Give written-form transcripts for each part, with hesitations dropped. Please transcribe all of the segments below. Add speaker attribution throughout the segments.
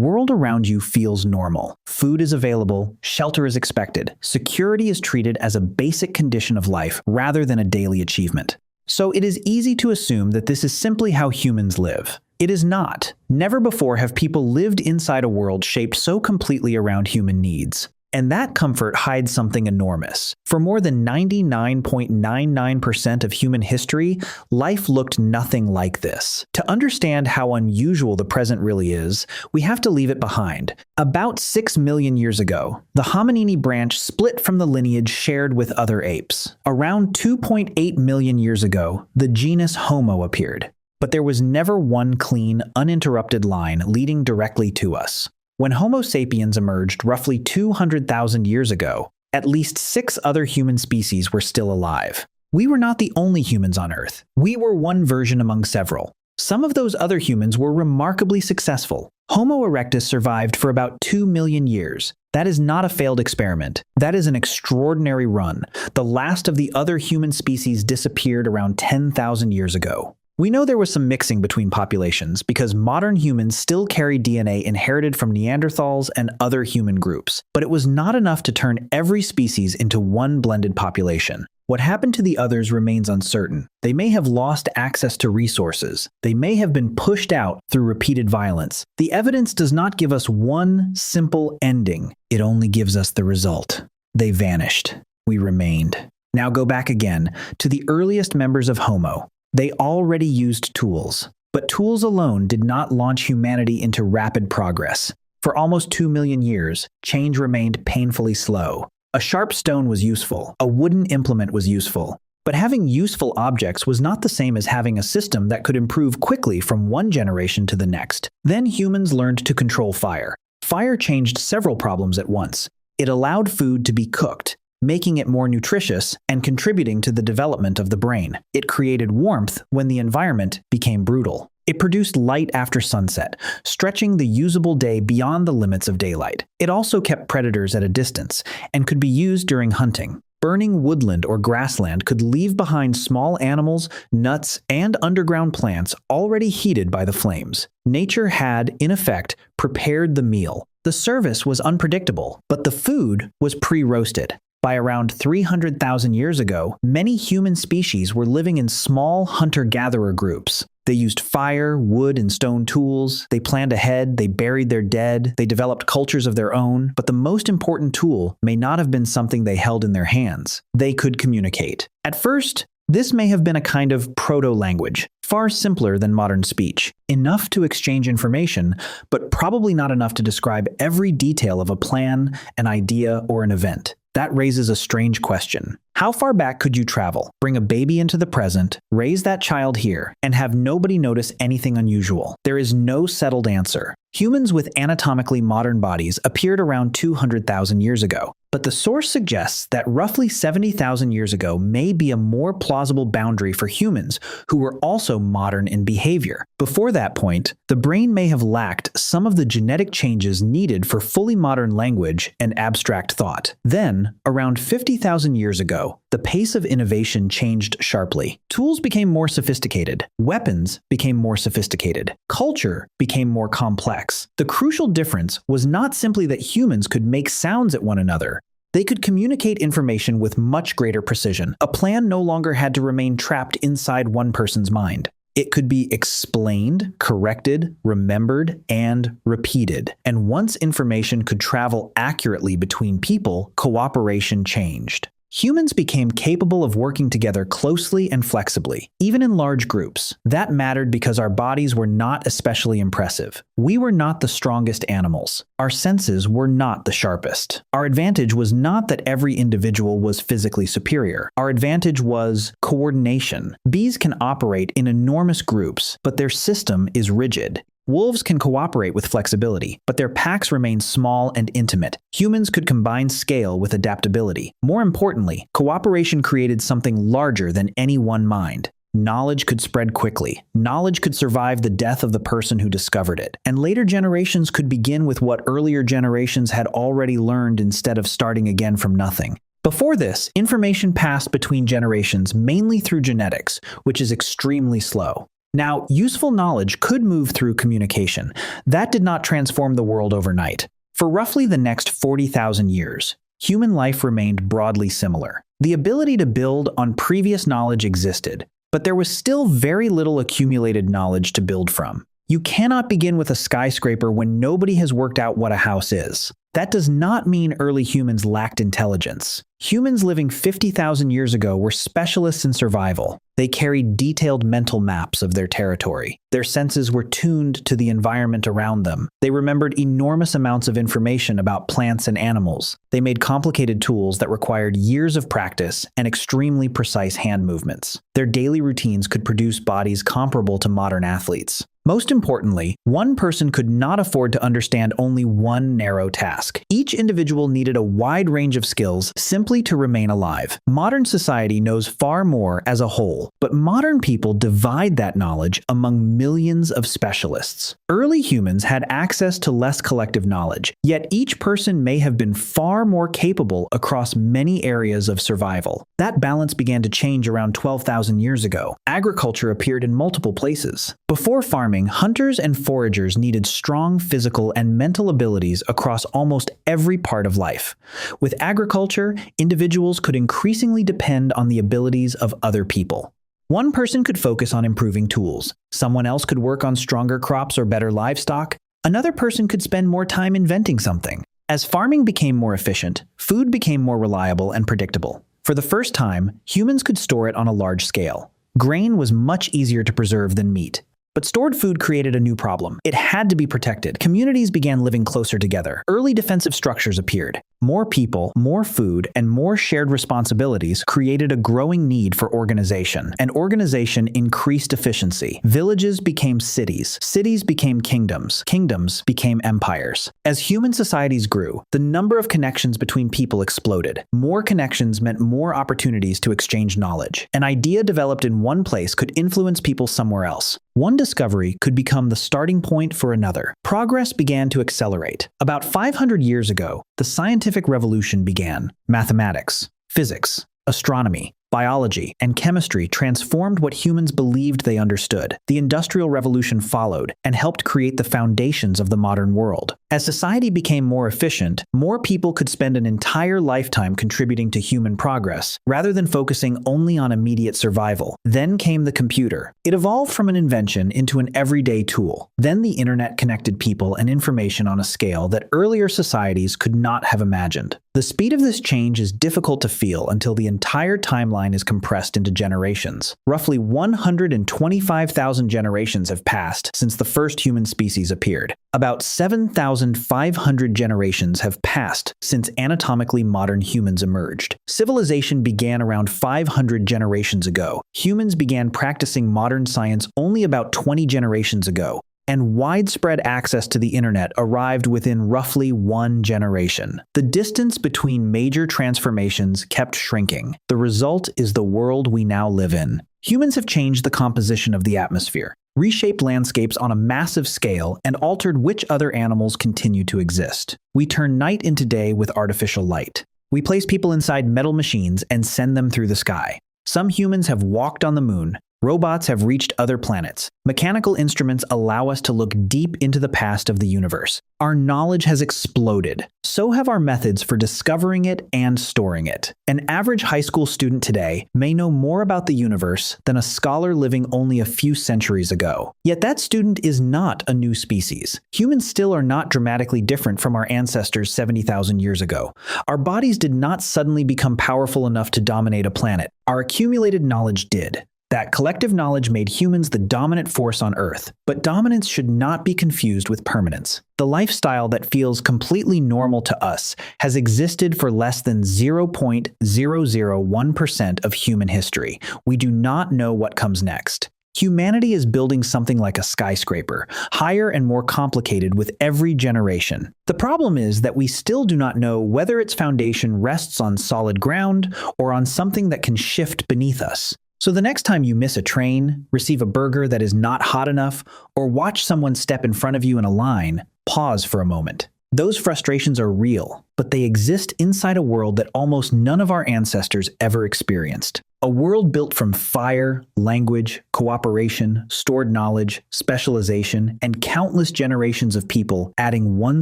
Speaker 1: world around you feels normal. Food is available, shelter is expected, security is treated as a basic condition of life rather than a daily achievement. So it is easy to assume that this is simply how humans live. It is not. Never before have people lived inside a world shaped so completely around human needs. And that comfort hides something enormous. For more than 99.99% of human history, life looked nothing like this. To understand how unusual the present really is, we have to leave it behind. About 6 million years ago, the hominini branch split from the lineage shared with other apes. Around 2.8 million years ago, the genus Homo appeared. But there was never one clean, uninterrupted line leading directly to us. When Homo sapiens emerged roughly 200,000 years ago, at least 6 other human species were still alive. We were not the only humans on Earth. We were one version among several. Some of those other humans were remarkably successful. Homo erectus survived for about 2 million years. That is not a failed experiment. That is an extraordinary run. The last of the other human species disappeared around 10,000 years ago. We know there was some mixing between populations because modern humans still carry DNA inherited from Neanderthals and other human groups, but it was not enough to turn every species into one blended population. What happened to the others remains uncertain. They may have lost access to resources. They may have been pushed out through repeated violence. The evidence does not give us one simple ending. It only gives us the result. They vanished. We remained. Now go back again to the earliest members of Homo. They already used tools, but tools alone did not launch humanity into rapid progress. For almost 2 million years, change remained painfully slow. A sharp stone was useful, a wooden implement was useful, but having useful objects was not the same as having a system that could improve quickly from one generation to the next. Then humans learned to control fire. Fire changed several problems at once. It allowed food to be cooked, making it more nutritious and contributing to the development of the brain. It created warmth when the environment became brutal. It produced light after sunset, stretching the usable day beyond the limits of daylight. It also kept predators at a distance and could be used during hunting. Burning woodland or grassland could leave behind small animals, nuts, and underground plants already heated by the flames. Nature had, in effect, prepared the meal. The service was unpredictable, but the food was pre-roasted. By around 300,000 years ago, many human species were living in small hunter-gatherer groups. They used fire, wood, and stone tools. They planned ahead, they buried their dead, they developed cultures of their own. But the most important tool may not have been something they held in their hands. They could communicate. At first, this may have been a kind of proto-language, far simpler than modern speech. Enough to exchange information, but probably not enough to describe every detail of a plan, an idea, or an event. That raises a strange question. How far back could you travel, bring a baby into the present, raise that child here, and have nobody notice anything unusual? There is no settled answer. Humans with anatomically modern bodies appeared around 200,000 years ago, but the source suggests that roughly 70,000 years ago may be a more plausible boundary for humans who were also modern in behavior. Before that point, the brain may have lacked some of the genetic changes needed for fully modern language and abstract thought. Then, around 50,000 years ago, the pace of innovation changed sharply. Tools became more sophisticated. Weapons became more sophisticated. Culture became more complex. The crucial difference was not simply that humans could make sounds at one another. They could communicate information with much greater precision. A plan no longer had to remain trapped inside one person's mind. It could be explained, corrected, remembered, and repeated. And once information could travel accurately between people, cooperation changed. Humans became capable of working together closely and flexibly, even in large groups. That mattered because our bodies were not especially impressive. We were not the strongest animals. Our senses were not the sharpest. Our advantage was not that every individual was physically superior. Our advantage was coordination. Bees can operate in enormous groups, but their system is rigid. Wolves can cooperate with flexibility, but their packs remain small and intimate. Humans could combine scale with adaptability. More importantly, cooperation created something larger than any one mind. Knowledge could spread quickly. Knowledge could survive the death of the person who discovered it. And later generations could begin with what earlier generations had already learned instead of starting again from nothing. Before this, information passed between generations mainly through genetics, which is extremely slow. Now, useful knowledge could move through communication. That did not transform the world overnight. For roughly the next 40,000 years, human life remained broadly similar. The ability to build on previous knowledge existed, but there was still very little accumulated knowledge to build from. You cannot begin with a skyscraper when nobody has worked out what a house is. That does not mean early humans lacked intelligence. Humans living 50,000 years ago were specialists in survival. They carried detailed mental maps of their territory. Their senses were tuned to the environment around them. They remembered enormous amounts of information about plants and animals. They made complicated tools that required years of practice and extremely precise hand movements. Their daily routines could produce bodies comparable to modern athletes. Most importantly, one person could not afford to understand only one narrow task. Each individual needed a wide range of skills simply to remain alive. Modern society knows far more as a whole, but modern people divide that knowledge among millions of specialists. Early humans had access to less collective knowledge, yet each person may have been far more capable across many areas of survival. That balance began to change around 12,000 years ago. Agriculture appeared in multiple places. Before farming, hunters and foragers needed strong physical and mental abilities across almost every part of life. With agriculture, individuals could increasingly depend on the abilities of other people. One person could focus on improving tools. Someone else could work on stronger crops or better livestock. Another person could spend more time inventing something. As farming became more efficient, food became more reliable and predictable. For the first time, humans could store it on a large scale. Grain was much easier to preserve than meat. But stored food created a new problem. It had to be protected. Communities began living closer together. Early defensive structures appeared. More people, more food, and more shared responsibilities created a growing need for organization. And organization increased efficiency. Villages became cities. Cities became kingdoms. Kingdoms became empires. As human societies grew, the number of connections between people exploded. More connections meant more opportunities to exchange knowledge. An idea developed in one place could influence people somewhere else. One discovery could become the starting point for another. Progress began to accelerate. About 500 years ago, the scientific revolution began. Mathematics, physics, astronomy, biology, and chemistry transformed what humans believed they understood. The Industrial Revolution followed and helped create the foundations of the modern world. As society became more efficient, more people could spend an entire lifetime contributing to human progress, rather than focusing only on immediate survival. Then came the computer. It evolved from an invention into an everyday tool. Then the internet connected people and information on a scale that earlier societies could not have imagined. The speed of this change is difficult to feel until the entire timeline is compressed into generations. Roughly 125,000 generations have passed since the first human species appeared. About 7,500 generations have passed since anatomically modern humans emerged. Civilization began around 500 generations ago. Humans began practicing modern science only about 20 generations ago. And widespread access to the internet arrived within roughly one generation. The distance between major transformations kept shrinking. The result is the world we now live in. Humans have changed the composition of the atmosphere, reshaped landscapes on a massive scale, and altered which other animals continue to exist. We turn night into day with artificial light. We place people inside metal machines and send them through the sky. Some humans have walked on the moon. Robots have reached other planets. Mechanical instruments allow us to look deep into the past of the universe. Our knowledge has exploded. So have our methods for discovering it and storing it. An average high school student today may know more about the universe than a scholar living only a few centuries ago. Yet that student is not a new species. Humans still are not dramatically different from our ancestors 70,000 years ago. Our bodies did not suddenly become powerful enough to dominate a planet. Our accumulated knowledge did. That collective knowledge made humans the dominant force on Earth, but dominance should not be confused with permanence. The lifestyle that feels completely normal to us has existed for less than 0.001% of human history. We do not know what comes next. Humanity is building something like a skyscraper, higher and more complicated with every generation. The problem is that we still do not know whether its foundation rests on solid ground or on something that can shift beneath us. So the next time you miss a train, receive a burger that is not hot enough, or watch someone step in front of you in a line, pause for a moment. Those frustrations are real, but they exist inside a world that almost none of our ancestors ever experienced. A world built from fire, language, cooperation, stored knowledge, specialization, and countless generations of people adding one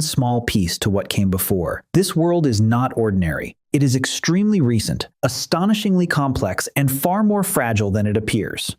Speaker 1: small piece to what came before. This world is not ordinary. It is extremely recent, astonishingly complex, and far more fragile than it appears.